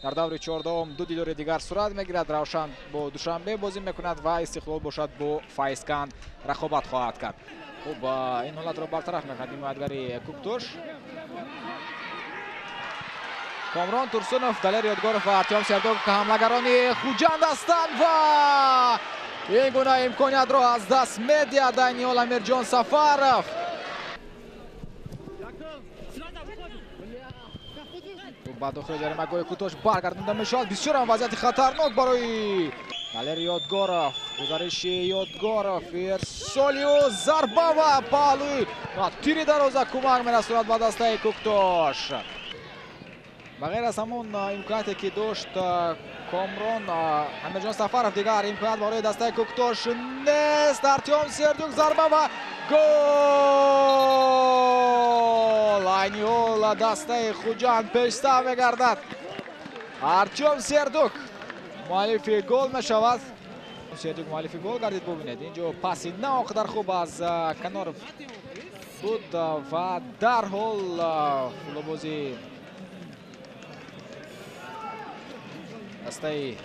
дар даври 14 ду дилори дигар сурат мегирад. Равшан бо Душанбе бозӣ мекунад ва Истиқлол бошад бо Файзканд рақобат хоҳад кард. хуб ин ҳолатро бартараф мекунад ҳимоятгари Куктош. Комрон Турсунов, Далер Ёдгоров ва Артём Сердок ҳамлагарони Хуҷанд ҳастанд ва ин гуна имкониятро аз даст медиҳад Даниёл Амирҷон Сафаров. ба дохили ҷаримагоҳи Куктош баргардонда мешавад. Бисёр ҳам вазъияти хатарнок барои Далер Ёдгоров. гузариши Ёдгоров, ирсолию зарба ва паҳлӯи тири дароза кӯмак мерасонад ба дастаи Куктош. ба ғайр аз ҳамон имконияте ки дошт Комрон, Амирҷон Сафаров дигар имконият барои дастаи Куктош нест. Артём Сердюк зарба ва гол! Айни ҳол дастаи Хуҷанд пешсав мегардад. Артём Сердюк муаллифи гол мешавад. Сердюк муаллифи гол гардид. бубинед инҷо паси наоқидар хуб аз Каноров буд ва дарҳол фулобози дастаи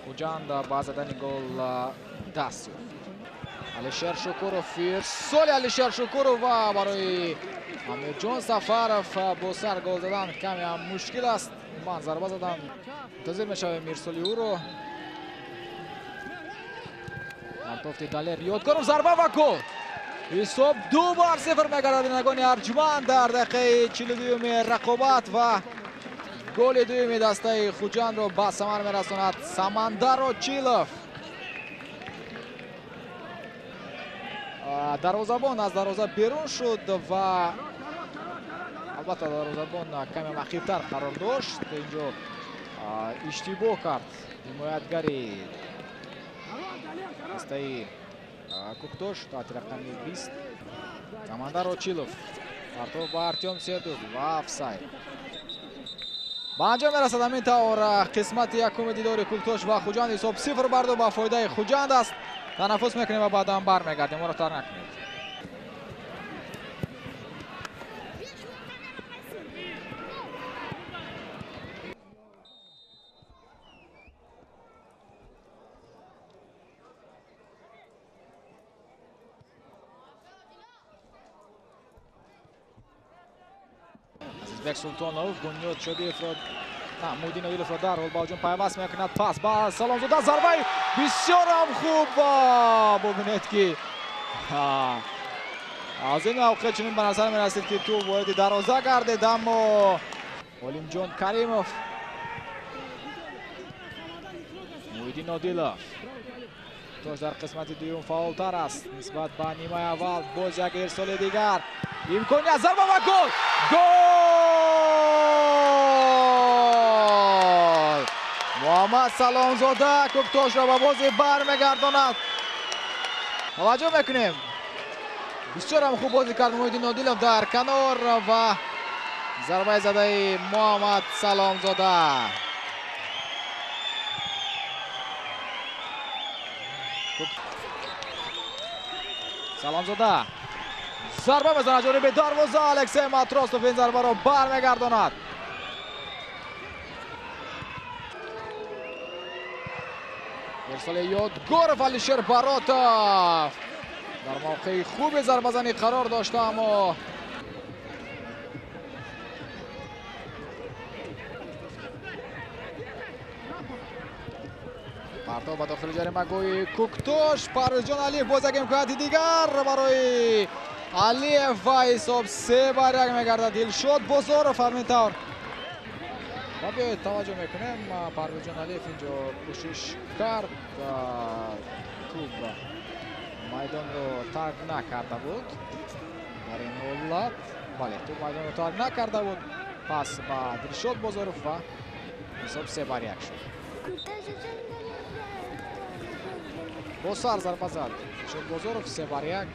Хуҷанд ба задани гол даст ёфт. Алишер Шукуров, ирсоли Алишер Шукуров ва барои Амирҷон Сафаров бо сар гол задан каме ҳам мушкил аст. бан зарба задан мунтазир мешавем ирсоли ӯро. мантофти Далер Ёдгоров зарба ва гол. ҳисоб 2-0 мегардад бинагони Арҷманд дар дақиқаи 42-уми рақобат ва голи дуюми дастаи Хуҷандро ба самар мерасонад Самандар Очилов. дарвозабон аз дарвоза берун шуд ва албатта дарвозабон каме махибтар қарор дошт. инҷо иштибоҳ кард ҳимоятгари дастаи Куктош. таъти рақами 20 Самандар Очилов, партов ба Артём Сердюк ва офсайд. ба анҷом мерасад ҳамин тавр қисмати якуми дидори Куктош ва Хуҷанд. ҳисоб 0-2 ба фоидаи Хуҷанд аст. танаффус мекунем ва баъдан бармегардем. моро тар накунед. Азизбек Султонов, Бунёд Шодиевро, Мудин Одиловро дарҳол ба ҳуҷум пайваст мекунад. пас ба Саломзода, зарбаи бисёр ҳам хуб. бубинед ки аз ин мавқеъ чунин ба назар мерасид ки ту вориди дароза гардид, аммо Олимҷон Каримов, Муҳиддин Одилов. Тош дар қисмати дуюм фаъолтар аст нисбат ба нимаи аввал. боз як ирсоли дигар, имконият, зарба ва гол! Гол! Муҳаммад Саломзода Куктошро ба бозӣ бармегардонад. таваҷҷӯҳ мекунем. бисёр ҳам хуб бозӣ кард Муҳиддин Одилов дар канор ва зарбаи задаи Муҳаммад Саломзода. Саломзода зарба мезанад ҷониби дарвоза. Алексей Матросов ин зарбаро бармегардонад. ирсоли Ёдгоров, Алишер Баротов дар мавқеи хуби зарбазанӣ қарор дошта, аммо партов ба дохили ҷаримагоҳи Куктош. Парвизҷон Алиев, боз як имконияти дигар барои Алиев ва ҳисоб 3-1 мегардад. Дилшод Бозоров ҳамин тавр. ва биёед таваҷҷӯҳ мекунем. Парвизҷон Алиев инҷо кӯшиш кард. Туб майдонро тарк накарда буд дар ин ҳолат. бале, туб майдонро тарк накарда буд. пас ба Дилшод Бозоров ва ҳисоб 3-1 шуд. бо сар зарба зад Дилшод Бозоров. 3-1.